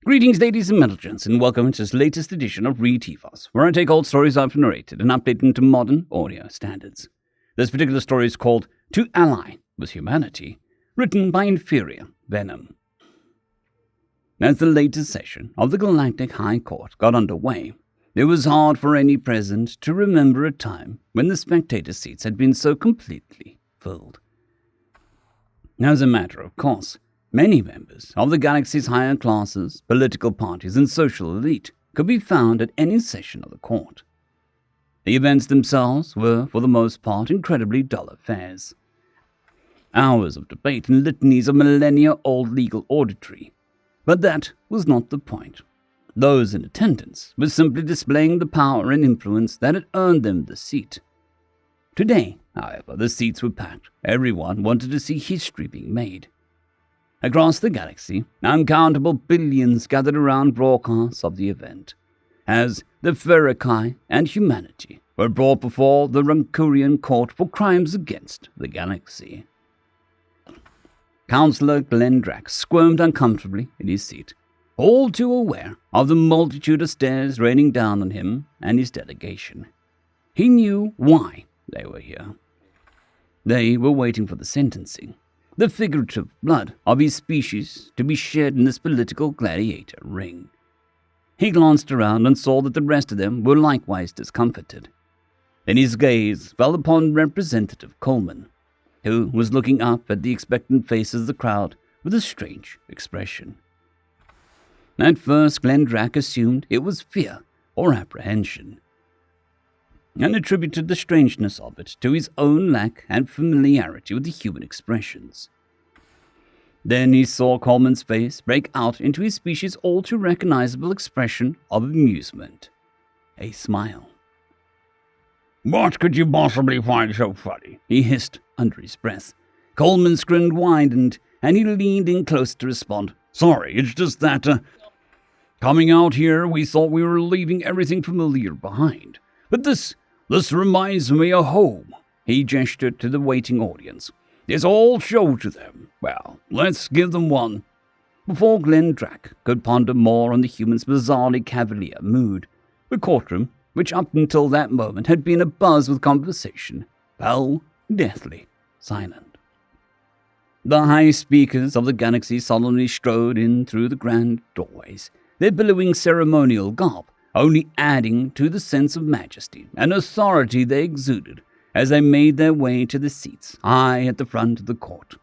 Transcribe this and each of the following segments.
Greetings, ladies and gentlemen, and welcome to this latest edition of RE260, where I take old stories I've narrated and update them to modern audio standards. This particular story is called To Ally with Humanity, written by Inferior Venom. As the latest session of the Galactic High Court got underway, it was hard for any present to remember a time when the spectator seats had been so completely filled. As a matter of course, many members of the galaxy's higher classes, political parties, and social elite could be found at any session of the court. The events themselves were, for the most part, incredibly dull affairs. Hours of debate and litanies of millennia-old legal auditory. But that was not the point. Those in attendance were simply displaying the power and influence that had earned them the seat. Today, however, the seats were packed. Everyone wanted to see history being made. Across the galaxy, uncountable billions gathered around broadcasts of the event, as the Feck and humanity were brought before the Rancurian court for crimes against the galaxy. Councillor Glendrak squirmed uncomfortably in his seat, all too aware of the multitude of stares raining down on him and his delegation. He knew why they were here. They were waiting for the sentencing. The figurative blood of his species to be shed in this political gladiator ring. He glanced around and saw that the rest of them were likewise discomfited. Then his gaze fell upon Representative Coleman, who was looking up at the expectant faces of the crowd with a strange expression. At first, Glendrak assumed it was fear or apprehension, and attributed the strangeness of it to his own lack and familiarity with the human expressions. Then he saw Coleman's face break out into his species' all too recognizable expression of amusement. A smile. "What could you possibly find so funny?" he hissed under his breath. Coleman's grin widened, and he leaned in close to respond. "Sorry, it's just that, coming out here, we thought we were leaving everything familiar behind. But this reminds me of home." He gestured to the waiting audience. "This all show to them. Well, let's give them one." Before Glendrak could ponder more on the human's bizarrely cavalier mood, the courtroom, which up until that moment had been abuzz with conversation, fell deathly silent. The high speakers of the galaxy solemnly strode in through the grand doorways, their billowing ceremonial garb only adding to the sense of majesty and authority they exuded as they made their way to the seats high at the front of the court.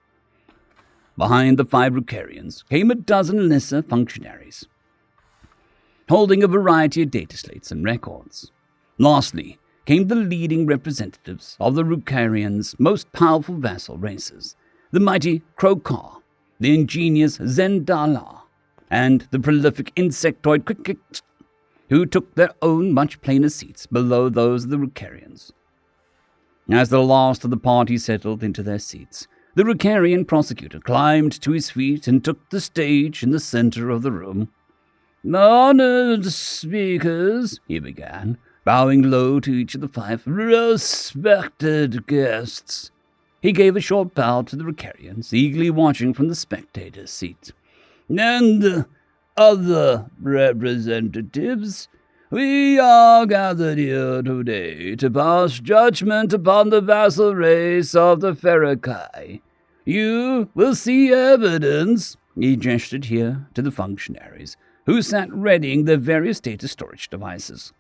Behind the 5 Rucarians came a dozen lesser functionaries, holding a variety of data slates and records. Lastly came the leading representatives of the Rucarians' most powerful vassal races, the mighty Krokar, the ingenious Zendala, and the prolific insectoid Cricket, who took their own much plainer seats below those of the Rucarians. As the last of the party settled into their seats, the Rucarian prosecutor climbed to his feet and took the stage in the center of the room. "Honored speakers," he began, bowing low to each of the 5 respected guests. He gave a short bow to the Rucarians, eagerly watching from the spectator's seat. "And other representatives, we are gathered here today to pass judgment upon the vassal race of the Feck. You will see evidence," he gestured here to the functionaries, who sat readying their various data storage devices,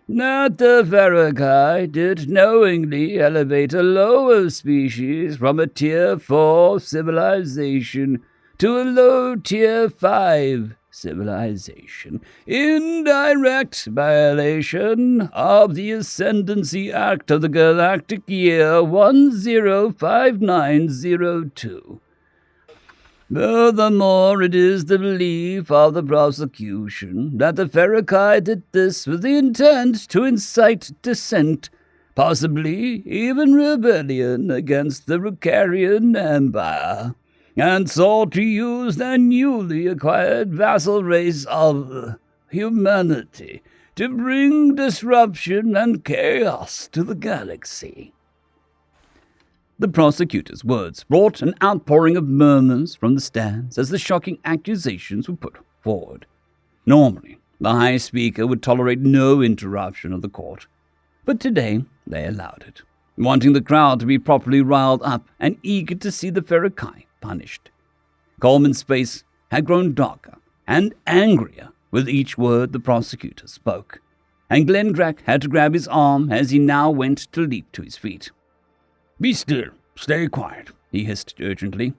"that the Feck did knowingly elevate a lower species from a Tier 4 civilization to a low Tier 5 civilization, in direct violation of the Ascendancy Act of the Galactic Year 105902. Furthermore, it is the belief of the prosecution that the Feck did this with the intent to incite dissent, possibly even rebellion against the Rucarian Empire, and sought to use their newly acquired vassal race of humanity to bring disruption and chaos to the galaxy." The prosecutor's words brought an outpouring of murmurs from the stands as the shocking accusations were put forward. Normally, the High Speaker would tolerate no interruption of the court, but today they allowed it, wanting the crowd to be properly riled up and eager to see the Ferokai punished. Coleman's face had grown darker and angrier with each word the prosecutor spoke, and Glendrak had to grab his arm as he now went to leap to his feet. "Be still. Stay quiet," he hissed urgently.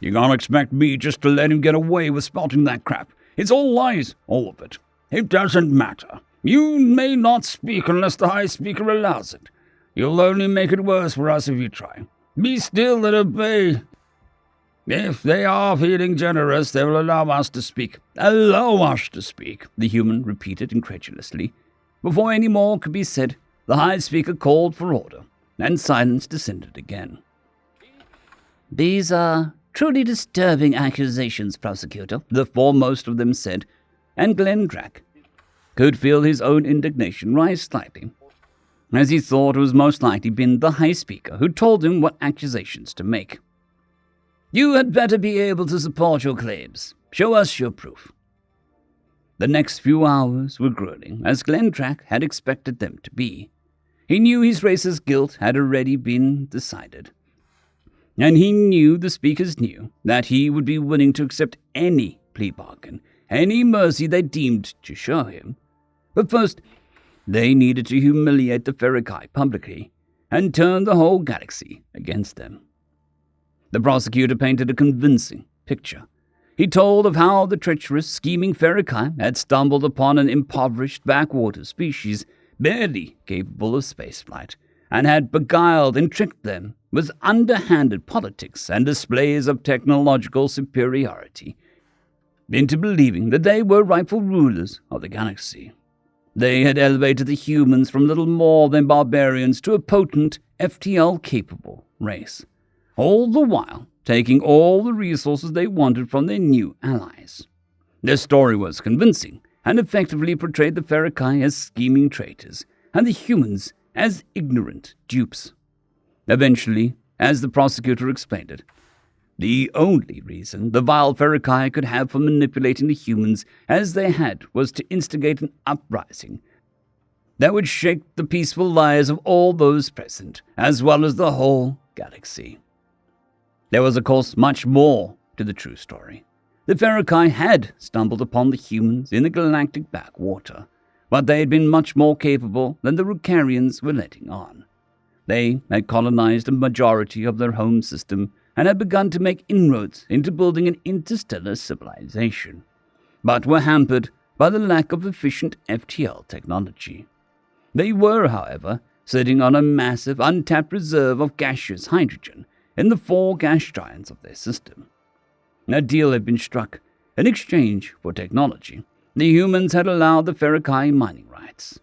"You can't expect me just to let him get away with spouting that crap. It's all lies, all of it. It doesn't matter. You may not speak unless the High Speaker allows it. You'll only make it worse for us if you try. Be still and obey. If they are feeling generous, they will allow us to speak." "Allow us to speak," the human repeated incredulously. Before any more could be said, the High Speaker called for order, and silence descended again. "These are truly disturbing accusations, prosecutor," the foremost of them said, and Glendrak could feel his own indignation rise slightly, as he thought it was most likely been the High Speaker who told him what accusations to make. "You had better be able to support your claims. Show us your proof." The next few hours were grueling, as Glendrak had expected them to be. He knew his race's guilt had already been decided, and he knew the speakers knew that he would be willing to accept any plea bargain, any mercy they deemed to show him. But first, they needed to humiliate the Ferokai publicly and turn the whole galaxy against them. The prosecutor painted a convincing picture. He told of how the treacherous, scheming Ferokai had stumbled upon an impoverished backwater species barely capable of spaceflight, and had beguiled and tricked them with underhanded politics and displays of technological superiority into believing that they were rightful rulers of the galaxy. They had elevated the humans from little more than barbarians to a potent, FTL-capable race, all the while taking all the resources they wanted from their new allies. Their story was convincing, and effectively portrayed the Ferokai as scheming traitors, and the humans as ignorant dupes. Eventually, as the prosecutor explained it, the only reason the vile Ferokai could have for manipulating the humans as they had was to instigate an uprising that would shake the peaceful lives of all those present, as well as the whole galaxy. There was, of course, much more to the true story. The Ferokai had stumbled upon the humans in the galactic backwater, but they had been much more capable than the Rukarians were letting on. They had colonized a majority of their home system and had begun to make inroads into building an interstellar civilization, but were hampered by the lack of efficient FTL technology. They were, however, sitting on a massive untapped reserve of gaseous hydrogen in the 4 gas giants of their system. A deal had been struck. In exchange for technology, the humans had allowed the Ferokai mining rights.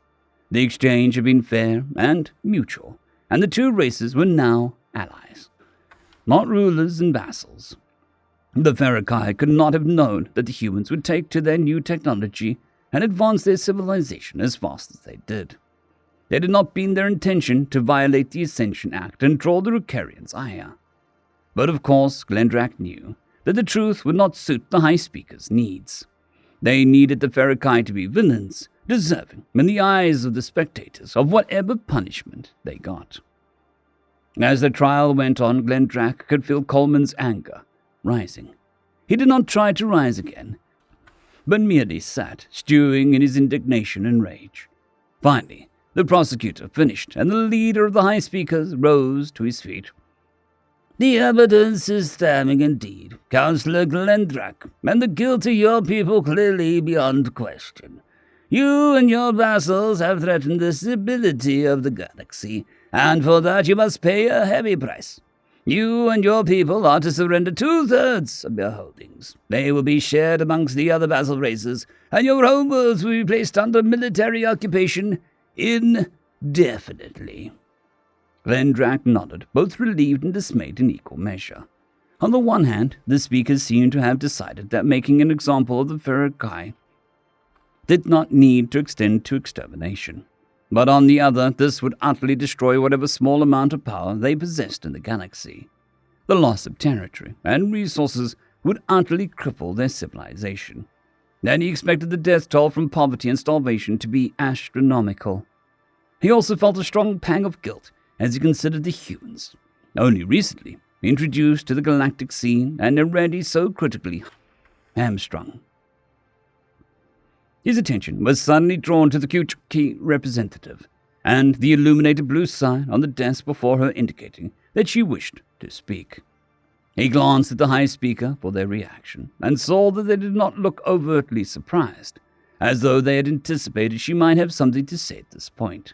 The exchange had been fair and mutual, and the two races were now allies, not rulers and vassals. The Ferokai could not have known that the humans would take to their new technology and advance their civilization as fast as they did. It had not been their intention to violate the Ascension Act and draw the Rukarians' ire. But of course, Glendrak knew that the truth would not suit the High Speaker's needs. They needed the Ferokai to be villains, deserving, in the eyes of the spectators, of whatever punishment they got. As the trial went on, Glendrak could feel Coleman's anger rising. He did not try to rise again, but merely sat, stewing in his indignation and rage. Finally, the prosecutor finished, and the leader of the High Speakers rose to his feet. "The evidence is damning indeed, Councillor Glendrak, and the guilt of your people clearly beyond question. You and your vassals have threatened the stability of the galaxy, and for that you must pay a heavy price. You and your people are to surrender 2/3 of your holdings. They will be shared amongst the other vassal races, and your homeworlds will be placed under military occupation indefinitely." Glendrak nodded, both relieved and dismayed in equal measure. On the one hand, the speakers seemed to have decided that making an example of the Ferokai did not need to extend to extermination. But on the other, this would utterly destroy whatever small amount of power they possessed in the galaxy. The loss of territory and resources would utterly cripple their civilization. Then he expected the death toll from poverty and starvation to be astronomical. He also felt a strong pang of guilt as he considered the humans, only recently introduced to the galactic scene and already so critically hamstrung. His attention was suddenly drawn to the Q representative, and the illuminated blue sign on the desk before her indicating that she wished to speak. He glanced at the high speaker for their reaction, and saw that they did not look overtly surprised, as though they had anticipated she might have something to say at this point.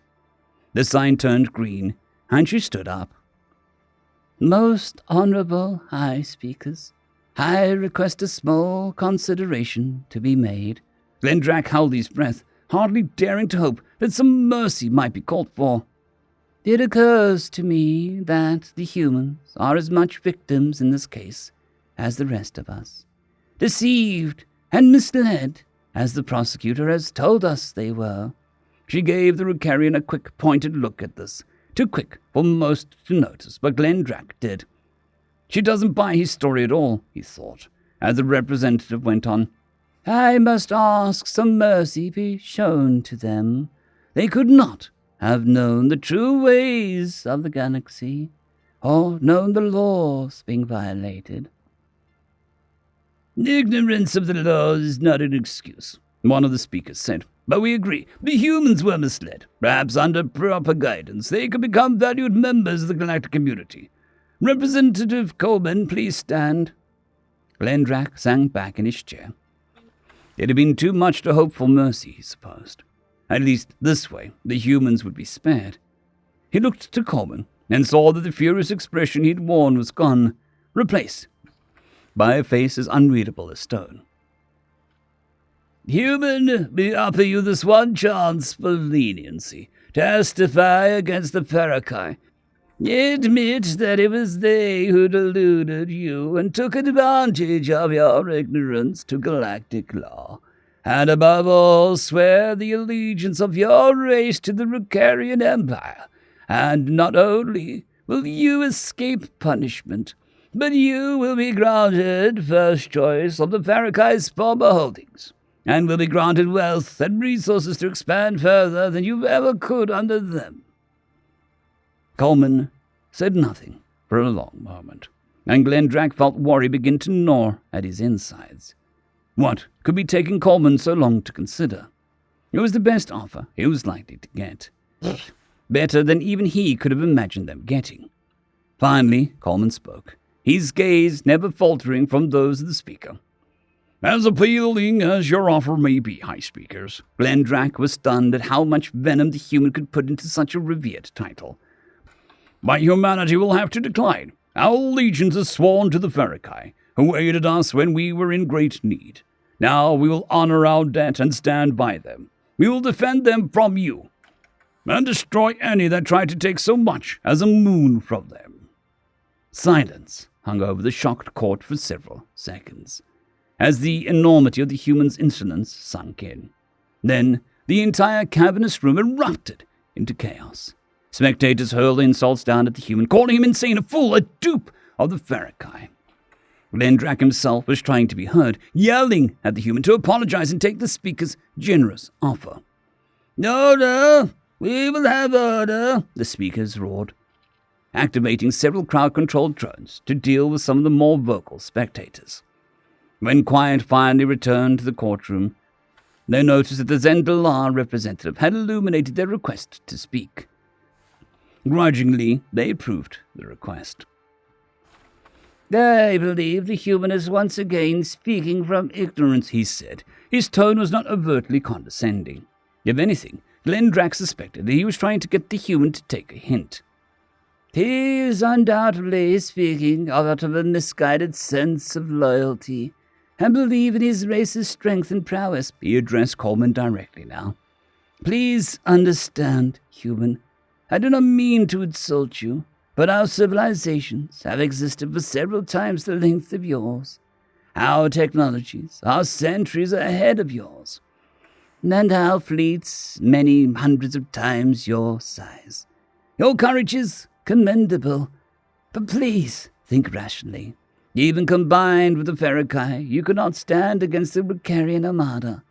The sign turned green, and she stood up. "Most honorable high speakers, I request a small consideration to be made." Glendrak held his breath, hardly daring to hope that some mercy might be called for. "It occurs to me that the humans are as much victims in this case as the rest of us, deceived and misled as the prosecutor has told us they were." She gave the Ricarian a quick, pointed look at this, too quick for most to notice, but Glendrak did. "She doesn't buy his story at all," he thought, as the representative went on. "I must ask some mercy be shown to them. They could not have known the true ways of the galaxy, or known the laws being violated." "Ignorance of the laws is not an excuse," one of the speakers said. "But we agree, the humans were misled. Perhaps under proper guidance, they could become valued members of the galactic community. Representative Coleman, please stand." Glendrak sank back in his chair. It had been too much to hope for mercy, he supposed. At least this way, the humans would be spared. He looked to Coleman and saw that the furious expression he'd worn was gone, replaced by a face as unreadable as stone. "Human, we offer you this one chance for leniency. Testify against the Feck. Admit that it was they who deluded you and took advantage of your ignorance to galactic law. And above all, swear the allegiance of your race to the Ricarian Empire. And not only will you escape punishment, but you will be granted first choice of the Feck's former holdings, and will be granted wealth and resources to expand further than you ever could under them." Coleman said nothing for a long moment, and Glendrak felt worry begin to gnaw at his insides. What could be taking Coleman so long to consider? It was the best offer he was likely to get. Better than even he could have imagined them getting. Finally, Coleman spoke, his gaze never faltering from those of the speaker. "As appealing as your offer may be, high speakers," Glendrak was stunned at how much venom the human could put into such a revered title. "My humanity will have to decline. Our allegiance is sworn to the Feck, who aided us when we were in great need. Now we will honor our debt and stand by them. We will defend them from you, and destroy any that try to take so much as a moon from them." Silence hung over the shocked court for several seconds, as the enormity of the human's insolence sunk in. Then the entire cavernous room erupted into chaos. Spectators hurled insults down at the human, calling him insane, a fool, a dupe of the Feck. Glendrak himself was trying to be heard, yelling at the human to apologize and take the speaker's generous offer. "Order! We will have order!" the speakers roared, activating several crowd-controlled drones to deal with some of the more vocal spectators. When quiet finally returned to the courtroom, they noticed that the Zendalar representative had illuminated their request to speak. Grudgingly, they approved the request. "I believe the human is once again speaking from ignorance," he said. His tone was not overtly condescending. If anything, Glendrak suspected that he was trying to get the human to take a hint. "He is undoubtedly speaking out of a misguided sense of loyalty, and believe in his race's strength and prowess." He addressed Coleman directly now. "Please understand, human. I do not mean to insult you, but our civilizations have existed for several times the length of yours. Our technologies are centuries ahead of yours, and our fleets many hundreds of times your size. Your courage is commendable, but please think rationally. Even combined with the Ferokai, you could not stand against the Ricarian armada,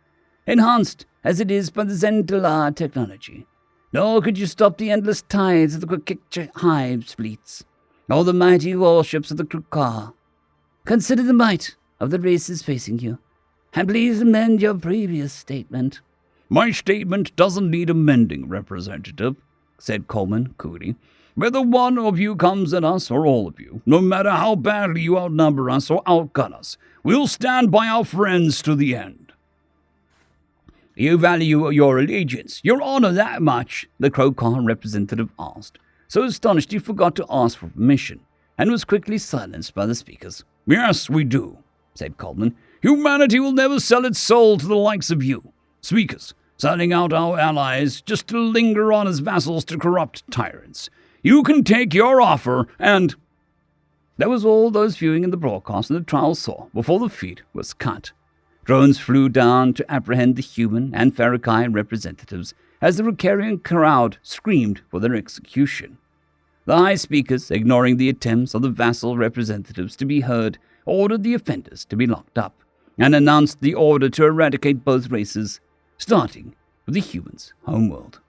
enhanced as it is by the Zendalar technology. Nor could you stop the endless tides of the Krikcha Hive's fleets, or the mighty warships of the Krukar. Consider the might of the races facing you, and please amend your previous statement. My statement doesn't need amending, Representative, said Coleman coolly. Whether one of you comes at us or all of you, no matter how badly you outnumber us or outgun us, we'll stand by our friends to the end. You value your allegiance, your honor that much? The Krokar representative asked, so astonished he forgot to ask for permission, and was quickly silenced by the speakers. Yes, we do, said Coleman. Humanity will never sell its soul to the likes of you, speakers, selling out our allies just to linger on as vassals to corrupt tyrants. You can take your offer and... That was all those viewing in the broadcast and the trial saw before the feed was cut. Drones flew down to apprehend the human and Ferokai representatives as the Ricarian crowd screamed for their execution. The high speakers, ignoring the attempts of the vassal representatives to be heard, ordered the offenders to be locked up and announced the order to eradicate both races, starting with the humans' homeworld.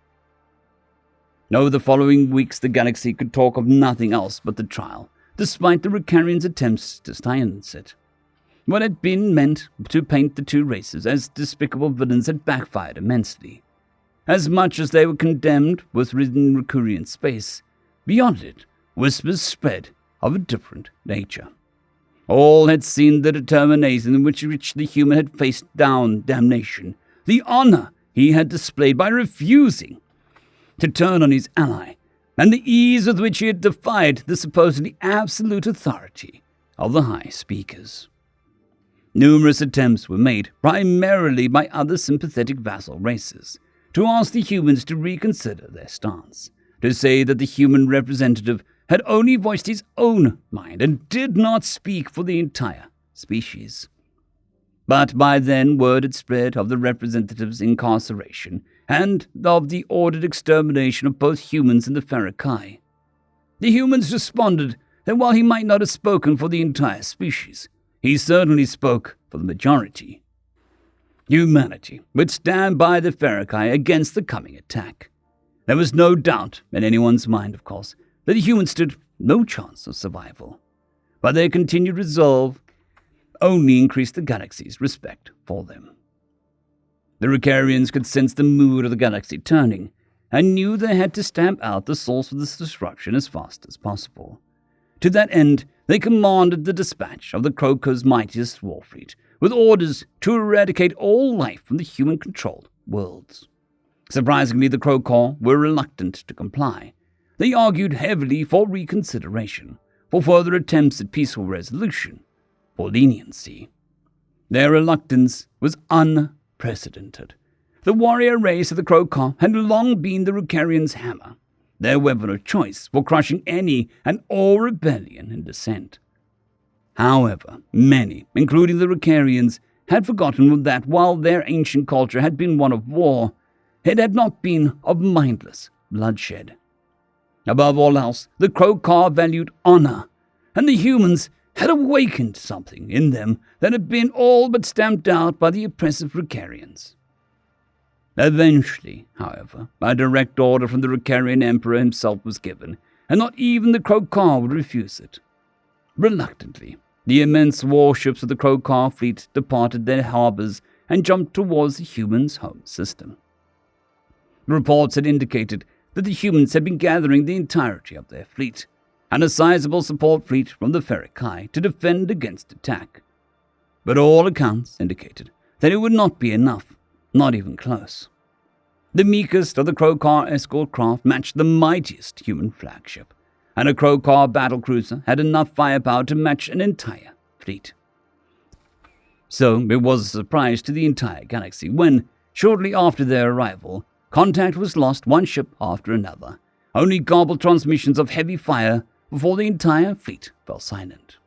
Over the following weeks, the galaxy could talk of nothing else but the trial, despite the Ricarians' attempts to silence it. What had been meant to paint the two races as despicable villains had backfired immensely. As much as they were condemned within Ricarian space, beyond it, whispers spread of a different nature. All had seen the determination with which the human had faced down damnation, the honor he had displayed by refusing to turn on his ally, and the ease with which he had defied the supposedly absolute authority of the high speakers. Numerous attempts were made, primarily by other sympathetic vassal races, to ask the humans to reconsider their stance, to say that the human representative had only voiced his own mind and did not speak for the entire species. But by then word had spread of the representative's incarceration and of the ordered extermination of both humans and the Ferokai. The humans responded that while he might not have spoken for the entire species, he certainly spoke for the majority. Humanity would stand by the Ferokai against the coming attack. There was no doubt in anyone's mind, of course, that the humans stood no chance of survival. But their continued resolve only increased the galaxy's respect for them. The Ricarians could sense the mood of the galaxy turning, and knew they had to stamp out the source of this disruption as fast as possible. To that end, they commanded the dispatch of the Kroko's mightiest war fleet, with orders to eradicate all life from the human-controlled worlds. Surprisingly, the Krokor were reluctant to comply. They argued heavily for reconsideration, for further attempts at peaceful resolution, for leniency. Their reluctance was unprecedented. The warrior race of the Krokor had long been the Ricarians' hammer, their weapon of choice for crushing any and all rebellion and dissent. However, many, including the Ricarians, had forgotten that while their ancient culture had been one of war, it had not been of mindless bloodshed. Above all else, the Krokar valued honor, and the humans had awakened something in them that had been all but stamped out by the oppressive Ricarians. Eventually, however, a direct order from the Ricarian Emperor himself was given, and not even the Krokar would refuse it. Reluctantly, the immense warships of the Krokar fleet departed their harbors and jumped towards the humans' home system. Reports had indicated that the humans had been gathering the entirety of their fleet, and a sizable support fleet from the Ferokai to defend against attack. But all accounts indicated that it would not be enough, not even close. The meekest of the Krokar escort craft matched the mightiest human flagship, and a Krokar battlecruiser had enough firepower to match an entire fleet. So it was a surprise to the entire galaxy when, shortly after their arrival, contact was lost one ship after another, only garbled transmissions of heavy fire before the entire fleet fell silent.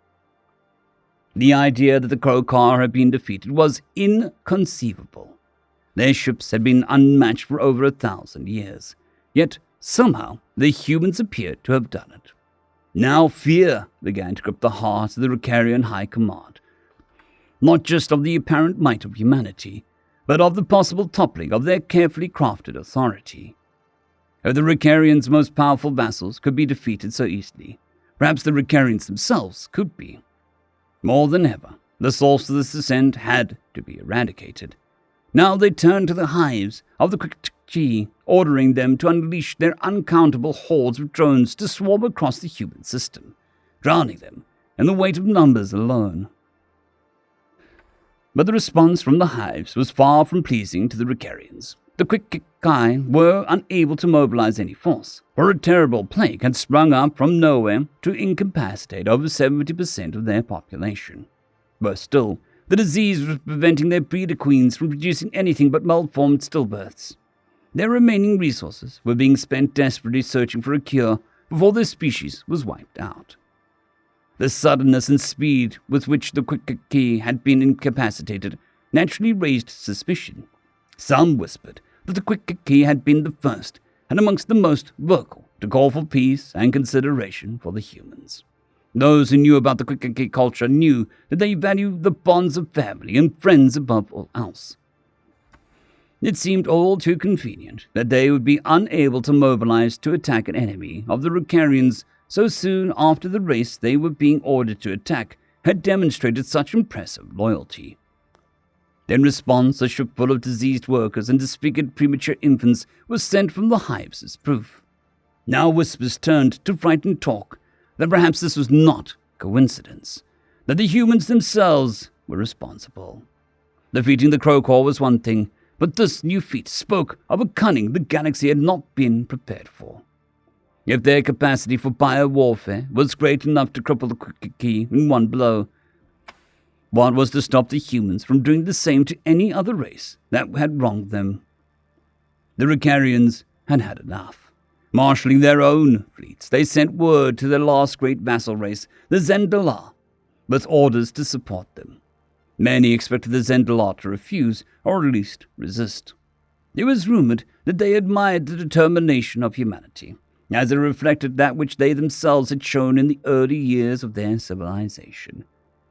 The idea that the Krokar had been defeated was inconceivable. Their ships had been unmatched for over 1,000 years, yet somehow the humans appeared to have done it. Now fear began to grip the heart of the Ricarian High Command, not just of the apparent might of humanity, but of the possible toppling of their carefully crafted authority. If the Ricarians' most powerful vassals could be defeated so easily, perhaps the Ricarians themselves could be. More than ever, the source of this descent had to be eradicated. Now they turned to the hives of the Quick, ordering them to unleash their uncountable hordes of drones to swarm across the human system, drowning them in the weight of numbers alone. But the response from the hives was far from pleasing to the Ricarians. The Quick were unable to mobilize any force, for a terrible plague had sprung up from nowhere to incapacitate over 70% of their population. Worse still, the disease was preventing their breeder queens from producing anything but malformed stillbirths. Their remaining resources were being spent desperately searching for a cure before their species was wiped out. The suddenness and speed with which the Quick had been incapacitated naturally raised suspicion. Some whispered that the Quick had been the first and amongst the most vocal to call for peace and consideration for the humans. Those who knew about the Quick culture knew that they valued the bonds of family and friends above all else. It seemed all too convenient that they would be unable to mobilize to attack an enemy of the Ricarians so soon after the race they were being ordered to attack had demonstrated such impressive loyalty. In response, a ship full of diseased workers and disfigured premature infants was sent from the hives as proof. Now whispers turned to frightened talk that perhaps this was not coincidence, that the humans themselves were responsible. Defeating the Crowcore was one thing, but this new feat spoke of a cunning the galaxy had not been prepared for. If their capacity for biowarfare was great enough to cripple the Quick in one blow, what was to stop the humans from doing the same to any other race that had wronged them? The Ricarians had had enough. Marshalling their own fleets, they sent word to their last great vassal race, the Zendalar, with orders to support them. Many expected the Zendalar to refuse, or at least resist. It was rumored that they admired the determination of humanity, as it reflected that which they themselves had shown in the early years of their civilization.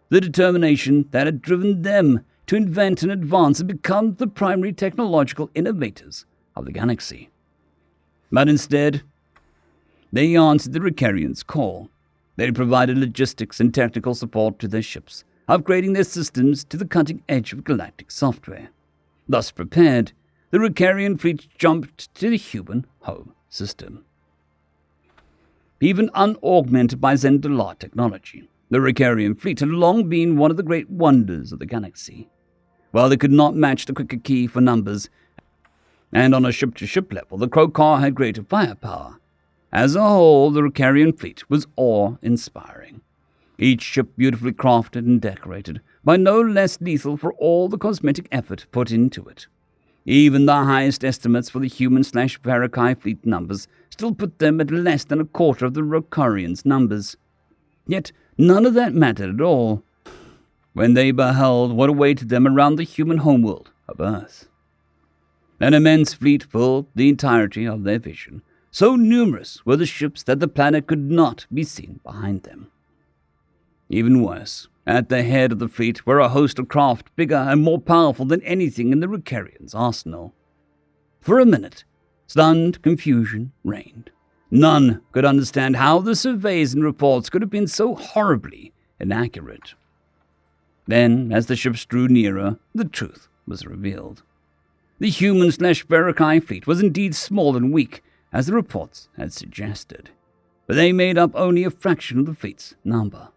The determination that had driven them to invent and advance and become the primary technological innovators of the galaxy. But instead, they answered the Ricarians' call. They provided logistics and technical support to their ships, upgrading their systems to the cutting edge of galactic software. Thus prepared, the Ricarian fleet jumped to the human home system. Even unaugmented by Zendalar technology, the Ricarian fleet had long been one of the great wonders of the galaxy. While they could not match the Quick for numbers, and on a ship-to-ship level, the Crowcore had greater firepower. As a whole, the Ricarian fleet was awe-inspiring. Each ship beautifully crafted and decorated, but no less lethal for all the cosmetic effort put into it. Even the highest estimates for the human/Verakai fleet numbers still put them at less than a quarter of the Ricarians' numbers. Yet none of that mattered at all when they beheld what awaited them around the human homeworld of Earth. An immense fleet filled the entirety of their vision. So numerous were the ships that the planet could not be seen behind them. Even worse, at the head of the fleet were a host of craft bigger and more powerful than anything in the Ricarians' arsenal. For a minute, stunned confusion reigned. None could understand how the surveys and reports could have been so horribly inaccurate. Then, as the ships drew nearer, the truth was revealed. The human/Verakai fleet was indeed small and weak, as the reports had suggested, but they made up only a fraction of the fleet's number.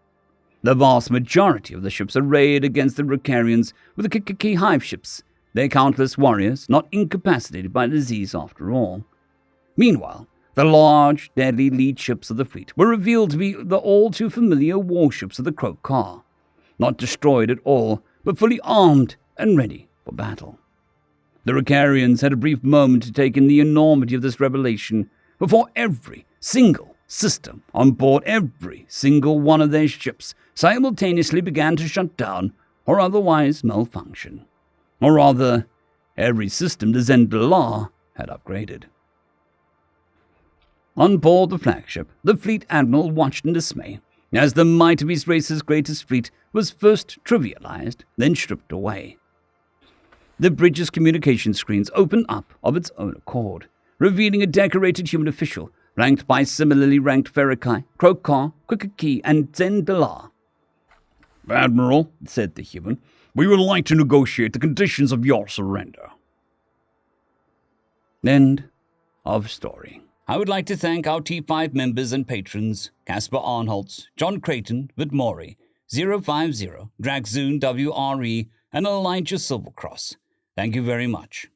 The vast majority of the ships arrayed against the Ricarians were the Kikiki hive ships, their countless warriors not incapacitated by disease after all. Meanwhile, the large, deadly lead ships of the fleet were revealed to be the all-too-familiar warships of the Crowcore, not destroyed at all, but fully armed and ready for battle. The Ricarians had a brief moment to take in the enormity of this revelation before every single system on board every single one of their ships simultaneously began to shut down or otherwise malfunction. Or rather, every system the Zendalar had upgraded. On board the flagship, the fleet admiral watched in dismay as the might of his race's greatest fleet was first trivialized, then stripped away. The bridge's communication screens opened up of its own accord, revealing a decorated human official flanked by similarly ranked Ferrikai, Krokar, Quikaki, and Zendalar. "Admiral," said the human, "we would like to negotiate the conditions of your surrender." End of story. I would like to thank our T5 members and patrons, Casper Arnholtz, John Creighton, Vidmori, 050, Dragzoon WRE, and Elijah Silvercross. Thank you very much.